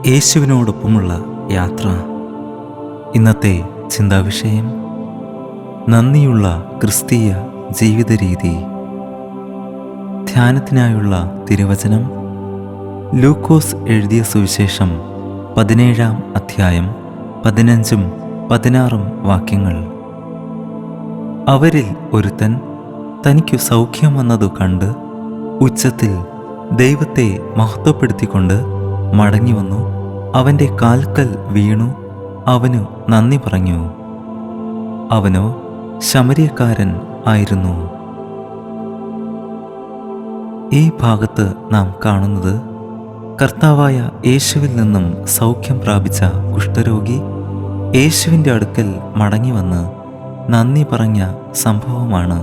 യേശുവിനോടൊപ്പമുള്ള യാത്ര. ഇന്നത്തെ ചിന്താവിഷയം നന്ദിയുള്ള ക്രിസ്തീയ ജീവിത രീതി. ധ്യാനത്തിനായുള്ള തിരുവചനം ലൂക്കോസ് എഴുതിയ സുവിശേഷം 17-ാം അധ്യായം 15-ഉം 16-ഉം വാക്യങ്ങൾ. അവരിൽ ഒരുത്തൻ തനിക്കു സൗഖ്യം വന്നതു കണ്ട് ഉച്ചത്തിൽ ദൈവത്തെ മഹത്വപ്പെടുത്തിക്കൊണ്ട് മടങ്ങി വന്നു അവൻ്റെ കാൽക്കൽ വീണു അവനു നന്ദി പറഞ്ഞു. അവനോ ശമര്യക്കാരൻ ആയിരുന്നു. ഈ ഭാഗത്ത് നാം കാണുന്നത് കർത്താവായ യേശുവിൽ നിന്നും സൗഖ്യം പ്രാപിച്ച കുഷ്ഠരോഗി യേശുവിൻ്റെ അടുക്കൽ മടങ്ങി വന്ന് നന്ദി പറഞ്ഞ സംഭവമാണ്.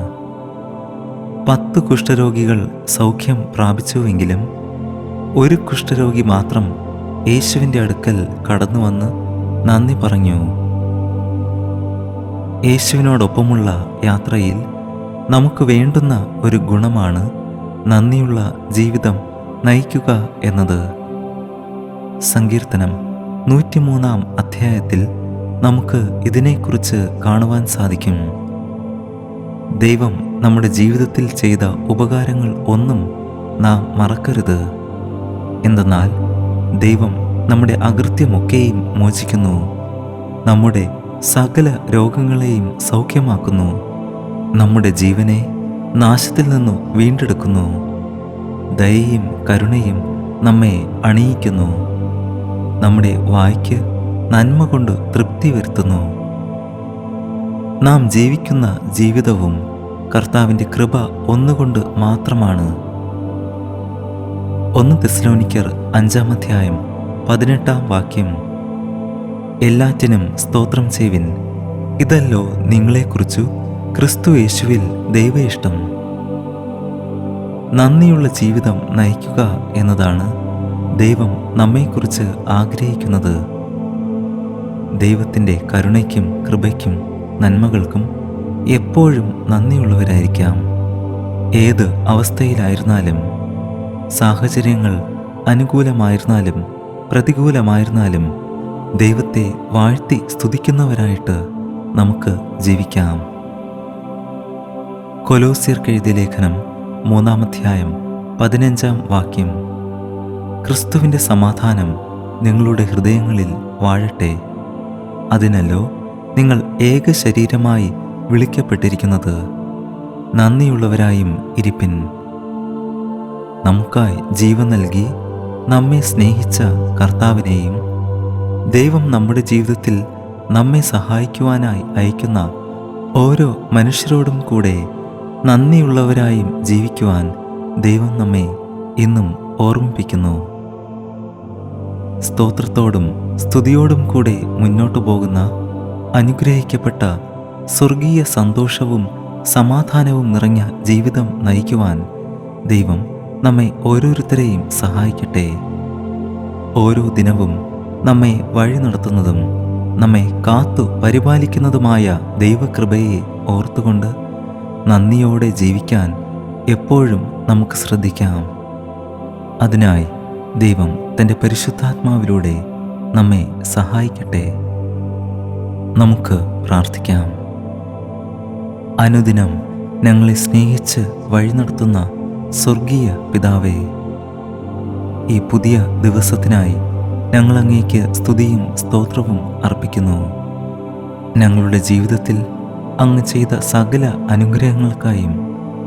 10 കുഷ്ഠരോഗികൾ സൗഖ്യം പ്രാപിച്ചുവെങ്കിലും ഒരു കുഷ്ഠരോഗി മാത്രം യേശുവിൻ്റെ അടുക്കൽ കടന്നു വന്ന് നന്ദി പറഞ്ഞു. യേശുവിനോടൊപ്പമുള്ള യാത്രയിൽ നമുക്ക് വേണ്ടുന്ന ഒരു ഗുണമാണ് നന്ദിയുള്ള ജീവിതം നയിക്കുക എന്നത്. സങ്കീർത്തനം 103-ാം അധ്യായത്തിൽ നമുക്ക് ഇതിനെക്കുറിച്ച് കാണുവാൻ സാധിക്കും. ദൈവം നമ്മുടെ ജീവിതത്തിൽ ചെയ്ത ഉപകാരങ്ങൾ ഒന്നും നാം മറക്കരുത്. എന്തെന്നാൽ ദൈവം നമ്മുടെ അകൃത്യമൊക്കെയും മോചിക്കുന്നു, നമ്മുടെ സകല രോഗങ്ങളെയും സൗഖ്യമാക്കുന്നു, നമ്മുടെ ജീവനെ നാശത്തിൽ നിന്നു വീണ്ടെടുക്കുന്നു, ദയയും കരുണയും നമ്മെ അണിയിക്കുന്നു, നമ്മുടെ വായ്ക്ക് നന്മ കൊണ്ട് തൃപ്തി വരുത്തുന്നു. നാം ജീവിക്കുന്ന ജീവിതവും കർത്താവിൻ്റെ കൃപ ഒന്നുകൊണ്ട് മാത്രമാണ്. 1 തെസ്സലോനിക്കർ 5-ാം അധ്യായം 18-ാം വാക്യം. എല്ലാറ്റിനും സ്തോത്രം ചെയ്യുവിൻ, ഇതല്ലോ നിങ്ങളെക്കുറിച്ചു ക്രിസ്തു യേശുവിൽ ദൈവ ഇഷ്ടം. നന്ദിയുള്ള ജീവിതം നയിക്കുക എന്നതാണ് ദൈവം നമ്മെക്കുറിച്ച് ആഗ്രഹിക്കുന്നത്. ദൈവത്തിൻ്റെ കരുണയ്ക്കും കൃപയ്ക്കും നന്മകൾക്കും എപ്പോഴും നന്ദിയുള്ളവരായിരിക്കാം. ഏത് അവസ്ഥയിലായിരുന്നാലും, സാഹചര്യങ്ങൾ അനുകൂലമായിരുന്നാലും പ്രതികൂലമായിരുന്നാലും ദൈവത്തെ വാഴ്ത്തി സ്തുതിക്കുന്നവരായിട്ട് നമുക്ക് ജീവിക്കാം. കൊലോസ്യർക്കെഴുതിയ ലേഖനം 3-ാം അധ്യായം 15-ാം വാക്യം. ക്രിസ്തുവിൻ്റെ സമാധാനം നിങ്ങളുടെ ഹൃദയങ്ങളിൽ വാഴട്ടെ, അതിനല്ലോ നിങ്ങൾ ഏക ശരീരമായി വിളിക്കപ്പെട്ടിരിക്കുന്നത്. നന്ദിയുള്ളവരായും ഇരിപ്പിൻ. നമുക്കായി ജീവൻ നൽകി നമ്മെ സ്നേഹിച്ച കർത്താവിനെയും ദൈവം നമ്മുടെ ജീവിതത്തിൽ നമ്മെ സഹായിക്കുവാനായി അയക്കുന്ന ഓരോ മനുഷ്യരോടും കൂടെ നന്ദിയുള്ളവരായും ജീവിക്കുവാൻ ദൈവം നമ്മെ ഇന്നും ഓർമ്മിപ്പിക്കുന്നു. സ്തോത്രത്തോടും സ്തുതിയോടും കൂടെ മുന്നോട്ടു പോകുന്ന അനുഗ്രഹിക്കപ്പെട്ട സ്വർഗീയ സന്തോഷവും സമാധാനവും നിറഞ്ഞ ജീവിതം നയിക്കുവാൻ ദൈവം നമ്മെ ഓരോരുത്തരെയും സഹായിക്കട്ടെ. ഓരോ ദിനവും നമ്മെ വഴി നടത്തുന്നതും നമ്മെ കാത്തു പരിപാലിക്കുന്നതുമായ ദൈവകൃപയെ ഓർത്തുകൊണ്ട് നന്ദിയോടെ ജീവിക്കാൻ എപ്പോഴും നമുക്ക് ശ്രദ്ധിക്കാം. അതിനായി ദൈവം തൻ്റെ പരിശുദ്ധാത്മാവിലൂടെ നമ്മെ സഹായിക്കട്ടെ. നമുക്ക് പ്രാർത്ഥിക്കാം. അനുദിനം ഞങ്ങളെ സ്നേഹിച്ച് വഴി നടത്തുന്ന സ്വർഗീയ പിതാവേ, ഈ പുതിയ ദിവസത്തിനായി ഞങ്ങൾ അങ്ങേക്ക് സ്തുതിയും സ്തോത്രവും അർപ്പിക്കുന്നു. ഞങ്ങളുടെ ജീവിതത്തിൽ അങ്ങ് ചെയ്ത സകല അനുഗ്രഹങ്ങൾക്കായും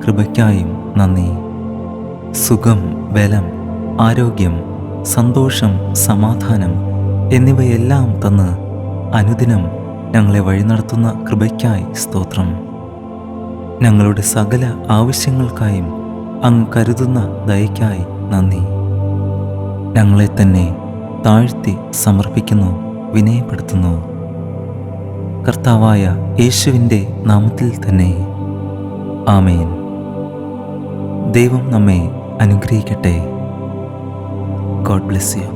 കൃപയ്ക്കായും നന്ദി. സുഖം, ബലം, ആരോഗ്യം, സന്തോഷം, സമാധാനം എന്നിവയെല്ലാം തന്ന് അനുദിനം ഞങ്ങളെ വഴി നടത്തുന്ന കൃപയ്ക്കായി സ്തോത്രം. ഞങ്ങളുടെ സകല ആവശ്യങ്ങൾക്കായും അങ്ങ് കരുതുന്ന ദയയ്ക്കായി നന്ദി. ഞങ്ങളെ തന്നെ താഴ്ത്തി സമർപ്പിക്കുന്നു, വിനയപ്പെടുത്തുന്നു. കർത്താവായ യേശുവിൻ്റെ നാമത്തിൽ തന്നെ ആമേൻ. ദൈവം നമ്മെ അനുഗ്രഹിക്കട്ടെ. God bless you.